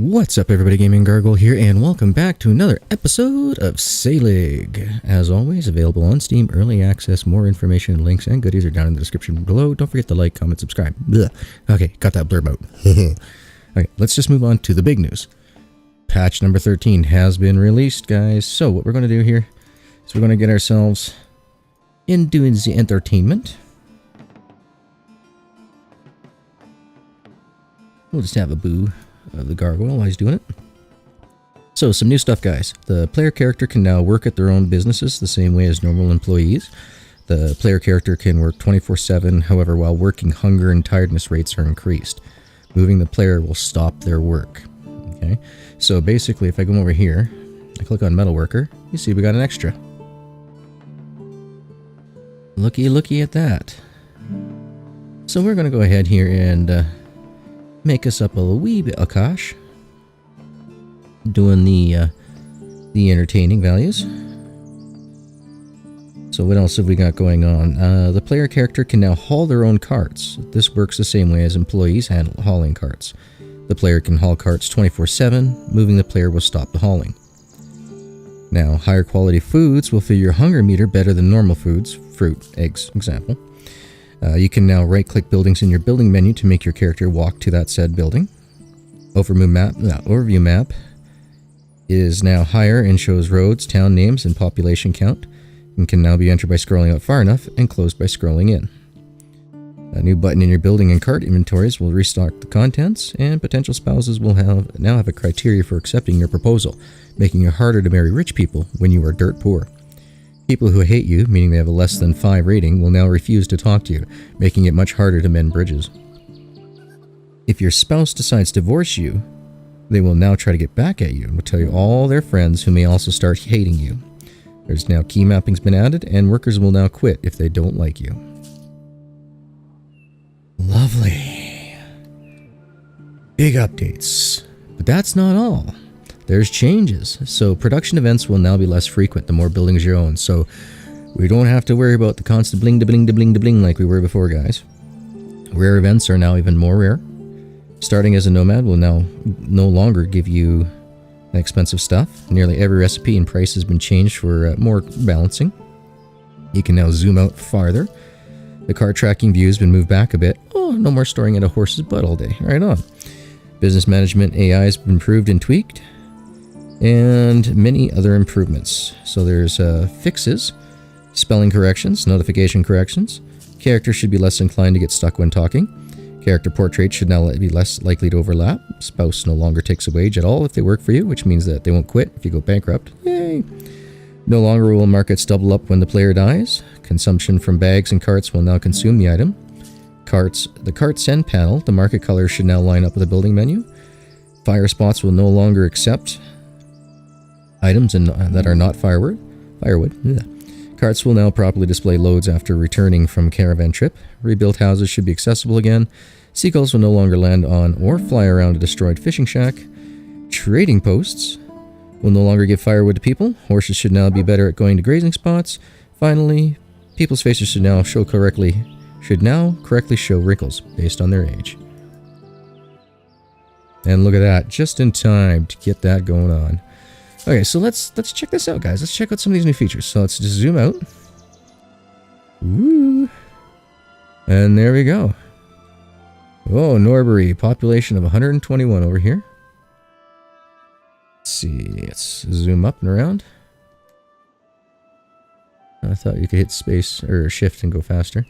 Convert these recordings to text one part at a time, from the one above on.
What's up everybody, GaminGargoyle here, and welcome back to another episode of Saelig. As always, available on Steam, early access. More information, links, and goodies are down in the description below. Don't forget to like, comment, subscribe. Blah. Okay, got that blurb out. Okay, let's just move on to the big news. Patch number 13 has been released, guys. So what we're going to do here is we're going to get ourselves into the entertainment. We'll just have a boo of the gargoyle while he's doing it. So, some new stuff, guys. The player character can now work at their own businesses the same way as normal employees. The player character can work 24/7, however, while working, hunger and tiredness rates are increased. Moving the player will stop their work. Okay, so basically, if I come over here, I click on Metal Worker, you see we got an extra. Looky at that. So we're going to go ahead here and make us up a wee bit of cash, doing the entertaining values. So what else have we got going on? The player character can now haul their own carts. This works the same way as employees handle hauling carts. The player can haul carts 24/7. Moving the player will stop the hauling. Now, higher quality foods will fill your hunger meter better than normal foods, fruit, eggs, example. You can now right-click buildings in your building menu to make your character walk to that said building. Overview map is now higher and shows roads, town names, and population count, and can now be entered by scrolling out far enough and closed by scrolling in. A new button in your building and cart inventories will restock the contents, and potential spouses will now have a criteria for accepting your proposal, making it harder to marry rich people when you are dirt poor. People who hate you, meaning they have a less than 5 rating, will now refuse to talk to you, making it much harder to mend bridges. If your spouse decides to divorce you, they will now try to get back at you and will tell you all their friends who may also start hating you. There's now key mapping's been added, and workers will now quit if they don't like you. Lovely. Big updates. But that's not all. There's changes. So production events will now be less frequent the more buildings you own. So we don't have to worry about the constant bling to bling to bling to bling like we were before, guys. Rare events are now even more rare. Starting as a nomad will now no longer give you expensive stuff. Nearly every recipe and price has been changed for more balancing. You can now zoom out farther. The car tracking view has been moved back a bit. Oh, no more storing at a horse's butt all day. Right on. Business management AI has been improved and tweaked. And many other improvements. So there's fixes, spelling corrections, notification corrections. Characters should be less inclined to get stuck when talking. Character portraits should now be less likely to overlap. Spouse no longer takes a wage at all if they work for you, which means that they won't quit if you go bankrupt. Yay! No longer will markets double up when the player dies. Consumption from bags and carts will now consume the item. The cart send panel, the market color should now line up with the building menu. Fire spots will no longer accept items that are not firewood. Yeah. Carts will now properly display loads after returning from caravan trip. Rebuilt houses should be accessible again. Seagulls will no longer land on or fly around a destroyed fishing shack. Trading posts will no longer give firewood to people. Horses should now be better at going to grazing spots. Finally, people's faces should now correctly show wrinkles based on their age. And look at that, just in time to get that going on. Okay, so let's check this out, guys. Let's check out some of these new features. So let's just zoom out. Woo! And there we go. Oh, Norbury, population of 121 over here. Let's see, let's zoom up and around. I thought you could hit space or shift and go faster.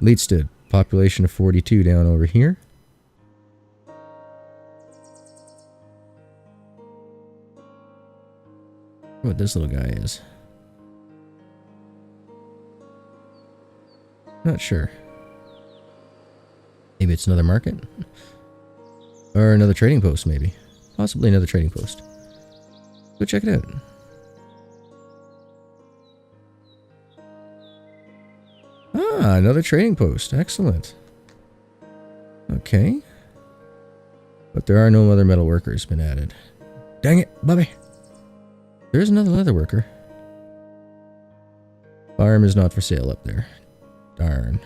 Leadstead, population of 42 down over here. What this little guy is. Not sure. Maybe it's another market? Or another trading post, maybe. Possibly another trading post. Go check it out. Ah, another trading post. Excellent. Okay. But there are no other metal workers been added. Dang it, Bobby. There is another leather worker. Farm is not for sale up there. Darn.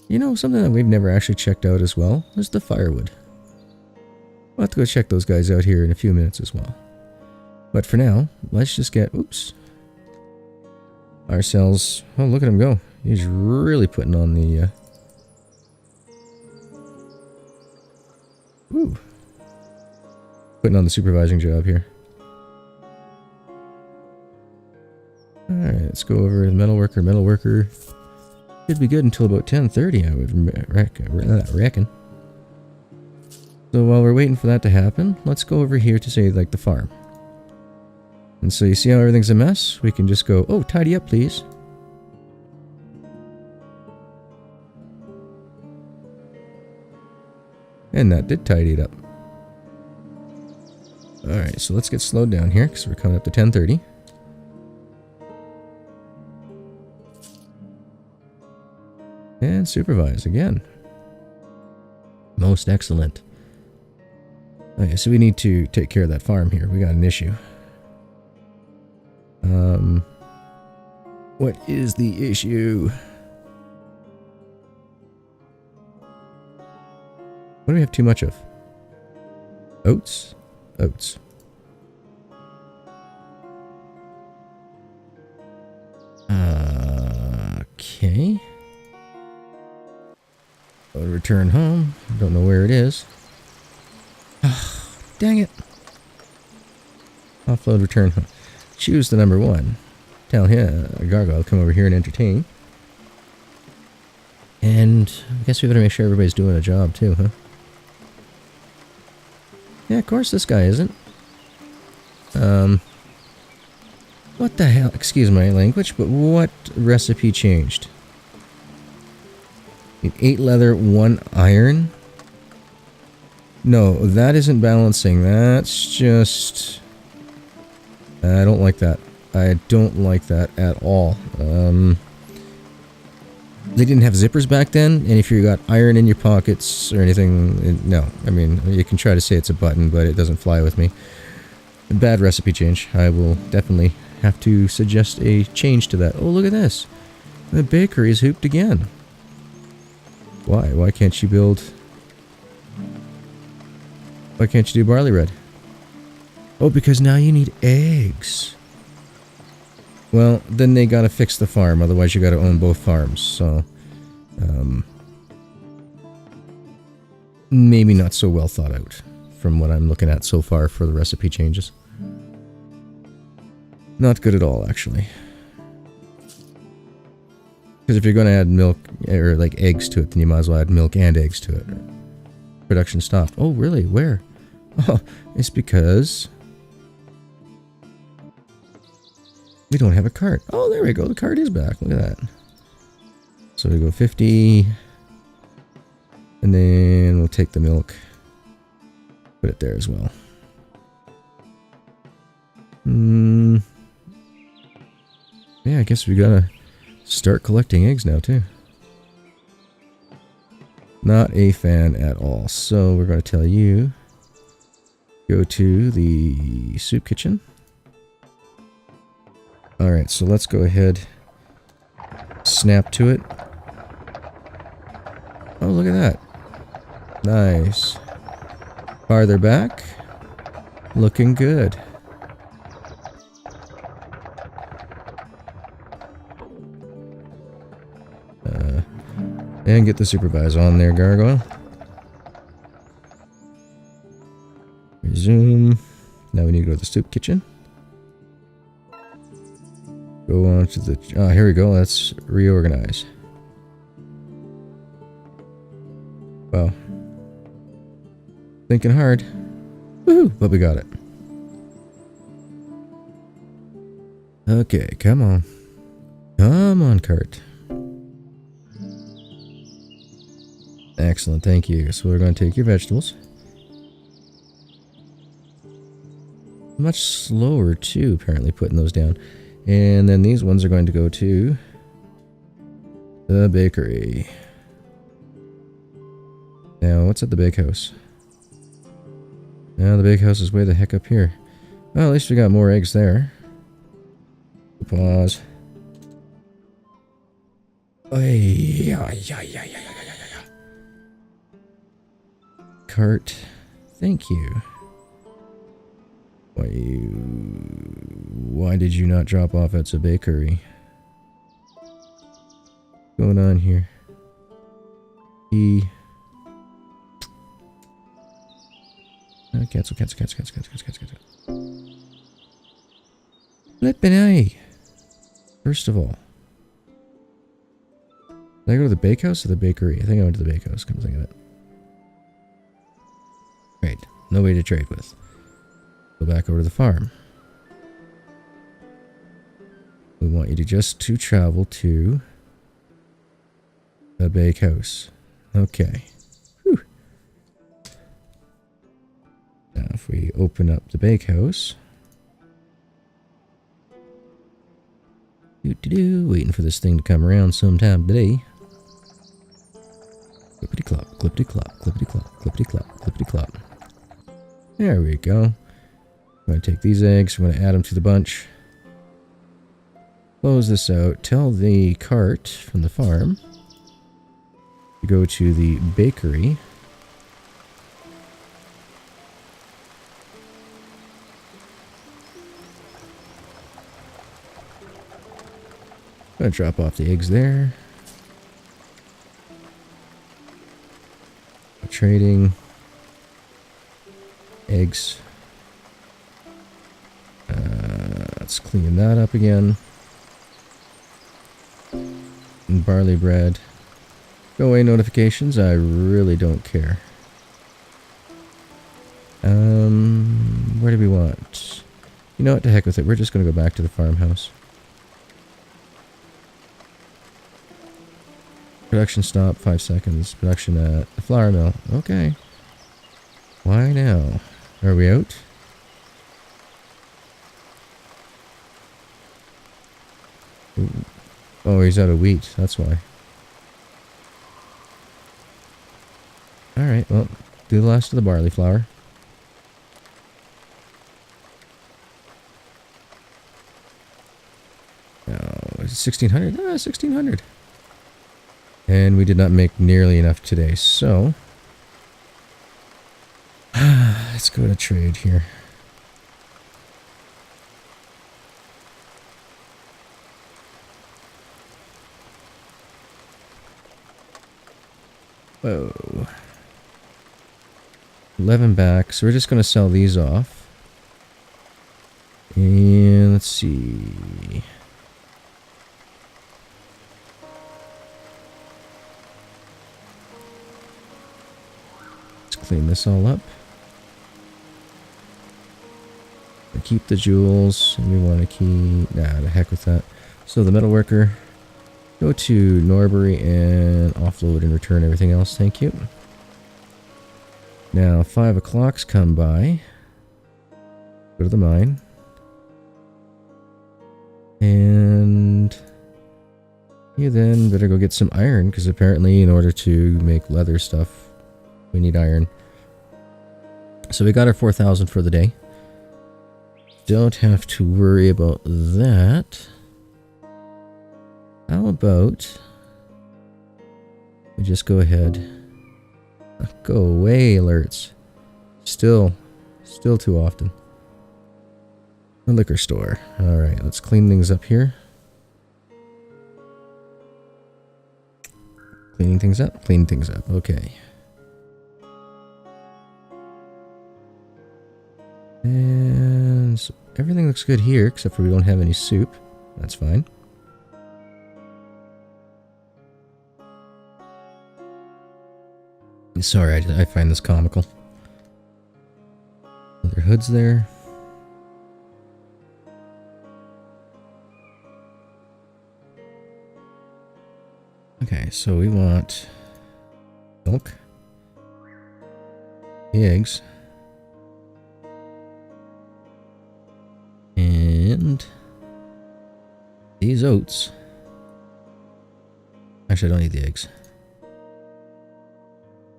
You know, something that we've never actually checked out as well is the firewood. We'll have to go check those guys out here in a few minutes as well. But for now, let's just get, oops, ourselves, oh, look at him go. He's really putting on the, putting on the supervising job here. Alright, let's go over the metalworker. Metalworker should be good until about 10:30, I would reckon. So while we're waiting for that to happen, let's go over here to say, like, the farm. And so you see how everything's a mess? We can just go, oh, tidy up, please. And that did tidy it up. Alright, so let's get slowed down here, because we're coming up to 10:30. And supervise again. Most excellent. Okay, so we need to take care of that farm here. We got an issue. What is the issue? What do we have too much of? Oats? Oats. Okay. I'll return home. Don't know where it is. Dang it. Offload, return home. Choose the number 1. Tell him, Gargoyle, come over here and entertain. And I guess we better make sure everybody's doing a job too, huh? Yeah, of course this guy isn't. What the hell? Excuse my language, but what recipe changed? 8 leather, 1 iron? No, that isn't balancing. That's just... I don't like that. I don't like that at all. They didn't have zippers back then, and if you got iron in your pockets or anything, no. I mean, you can try to say it's a button, but it doesn't fly with me. Bad recipe change. I will definitely have to suggest a change to that. Oh, look at this. The bakery is hooped again. Why? Why can't you build... Why can't you do barley bread? Oh, because now you need eggs. Well, then they gotta fix the farm, otherwise you gotta own both farms, so... maybe not so well thought out, from what I'm looking at so far for the recipe changes. Not good at all, actually. Because if you're gonna add milk, or like eggs to it, then you might as well add milk and eggs to it. Production stopped. Oh, really? Where? Oh, it's because... we don't have a cart. Oh, there we go. The cart is back. Look at that. So we go 50. And then we'll take the milk. Put it there as well. Yeah, I guess we gotta start collecting eggs now, too. Not a fan at all. So we're going to tell you... go to the soup kitchen. Alright, so let's go ahead, snap to it. Oh, look at that. Nice. Farther back. Looking good. And get the supervisor on there, Gargoyle. Resume. Now we need to go to the soup kitchen. Go on to the... ah, here we go. Let's reorganize. Wow. Thinking hard. Woohoo! But we got it. Okay, come on. Come on, cart. Excellent, thank you. So we're going to take your vegetables. Much slower, too, apparently, putting those down. And then these ones are going to go to the bakery. Now, what's at the bakehouse? Now, the bakehouse is way the heck up here. Well, at least we got more eggs there. Pause. Cart Thank you. Why did you not drop off at the bakery? What's going on here? Cancel. Flippin' A. First of all. Did I go to the bakehouse or the bakery? I think I went to the bakehouse, come to think of it. Great. Nobody to trade with. Go back over to the farm. We want you to just travel to the bakehouse. Okay. Whew. Now if we open up the bakehouse. Waiting for this thing to come around sometime today. Clippity clop, clippity clop, clippity clop, clippity clop, clippity clop. There we go. I'm going to take these eggs, we're going to add them to the bunch. Close this out. Tell the cart from the farm to go to the bakery. I'm going to drop off the eggs there. Trading eggs. Let's clean that up again. And barley bread. Go away notifications. I really don't care. Where do we want? You know what? To heck with it. We're just going to go back to the farmhouse. Production stop, 5 seconds. Production at the flour mill. Okay. Why now? Are we out? Ooh. Oh, he's out of wheat. That's why. Alright, well, do the last of the barley flour. Now, is it 1600? Ah, 1600. And we did not make nearly enough today, so let's go to trade here. Whoa. 11 back, so we're just going to sell these off. And let's see. Clean this all up. We keep the jewels, and we want to keep... Nah, the heck with that. So the metalworker, go to Norbury and offload and return everything else. Thank you. Now 5 o'clock's come by. Go to the mine. And you then better go get some iron, because apparently in order to make leather stuff, we need iron. So we got our 4,000 for the day. Don't have to worry about that. How about we just go ahead. Go away, alerts. Still too often. The liquor store. Alright, let's clean things up here. Cleaning things up? Clean things up. Okay. And so everything looks good here, except for we don't have any soup. That's fine. Sorry, I find this comical. Other hoods there. Okay, so we want milk, eggs, and these oats. Actually, I don't need the eggs.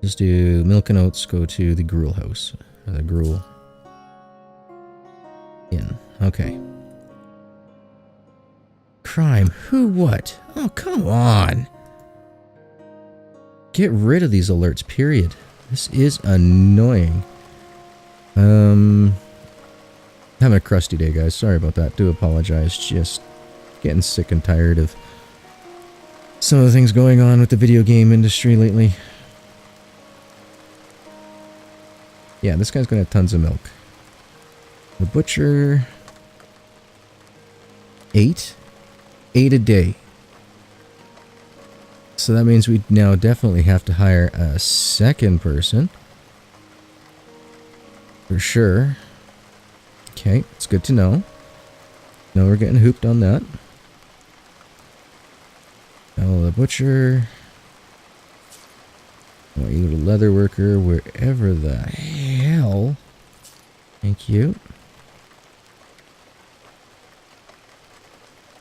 Just do milk and oats, go to the gruel house. Or the gruel inn. Okay. Crime. Who what? Oh, come on. Get rid of these alerts, period. This is annoying. Having a crusty day, guys. Sorry about that. Do apologize. Just getting sick and tired of some of the things going on with the video game industry lately. Yeah, this guy's gonna have tons of milk. The butcher... 8? 8 a day. So that means we now definitely have to hire a second person. For sure. Okay, it's good to know. Now we're getting hooped on that. Now the butcher. I want you to leather worker wherever the hell. Thank you.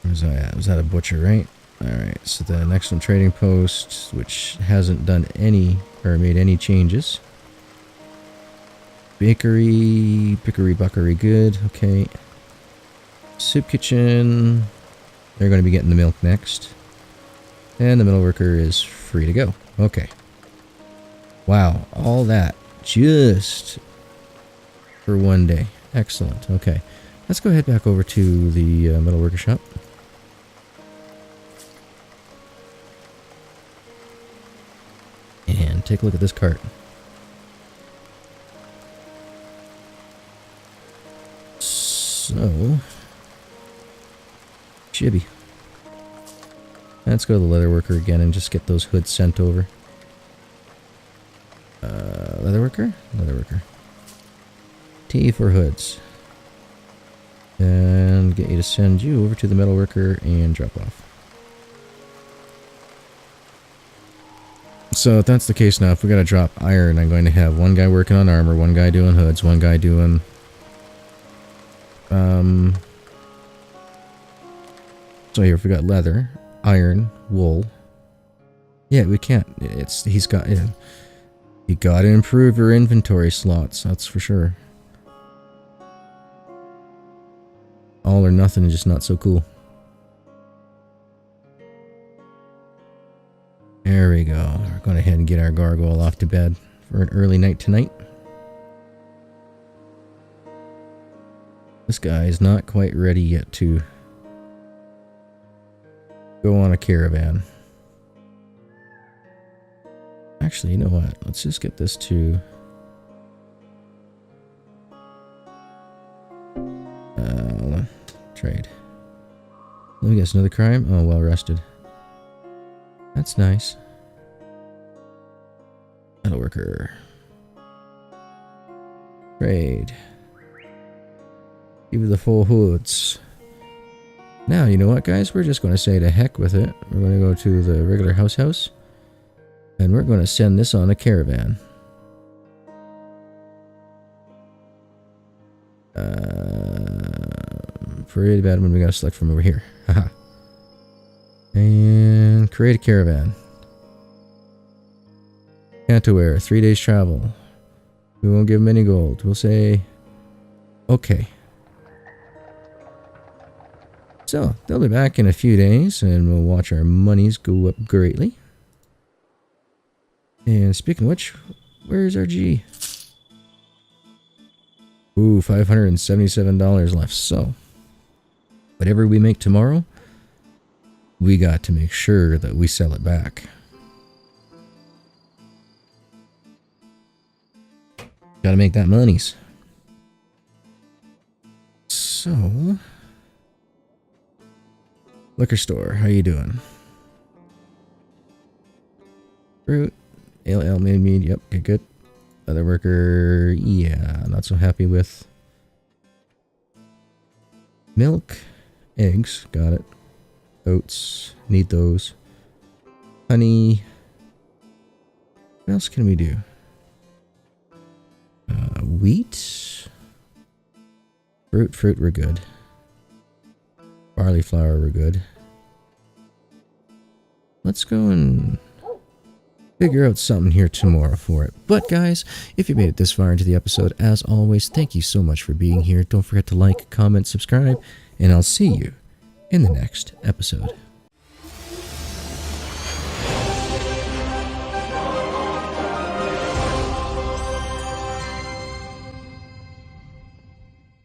Where was I at? Was that a butcher, right? Alright, so the next one, trading post, which hasn't done any, or made any changes. Bakery, pickery, buckery, good, okay. Soup kitchen, they're going to be getting the milk next. And the middle worker is free to go. Okay. Wow, all that just for one day. Excellent, okay. Let's go head back over to the middle worker shop. And take a look at this cart. So, Chibi. Let's go to the leather worker again and just get those hoods sent over. Leather worker? Leather worker. T for hoods. And get you to send you over to the metal worker and drop off. So if that's the case now, if we gotta drop iron, I'm going to have one guy working on armor, one guy doing hoods, one guy doing... So here, if we got leather, iron, wool... Yeah, we can't. He's got... Yeah. You gotta improve your inventory slots, that's for sure. All or nothing is just not so cool. There we go. We're going ahead and get our gargoyle off to bed for an early night tonight. This guy is not quite ready yet to go on a caravan. Actually, you know what? Let's just get this to... hold on. Trade. Let me guess, another crime? Oh, well rested. That's nice. Metal worker. Trade. Give you the full hoods. Now, you know what, guys? We're just going to say to heck with it. We're going to go to the regular house. And we're going to send this on a caravan. Pretty bad when we got to select from over here. Haha. And create a caravan. Canto 3 days travel. We won't give him any gold. We'll say, okay. So, they'll be back in a few days, and we'll watch our monies go up greatly. And speaking of which, where's our G? Ooh, $577 left. So, whatever we make tomorrow, we got to make sure that we sell it back. Gotta make that monies. So, liquor store, how you doing? Fruit, ale, mead, yep, okay, good. Leather worker, yeah, not so happy with. Milk, eggs, got it. Oats, need those. Honey. What else can we do? Wheat. Fruit, we're good. Barley flour, we're good. Let's go and figure out something here tomorrow for it. But guys, if you made it this far into the episode, as always, thank you so much for being here. Don't forget to like, comment, subscribe, and I'll see you in the next episode.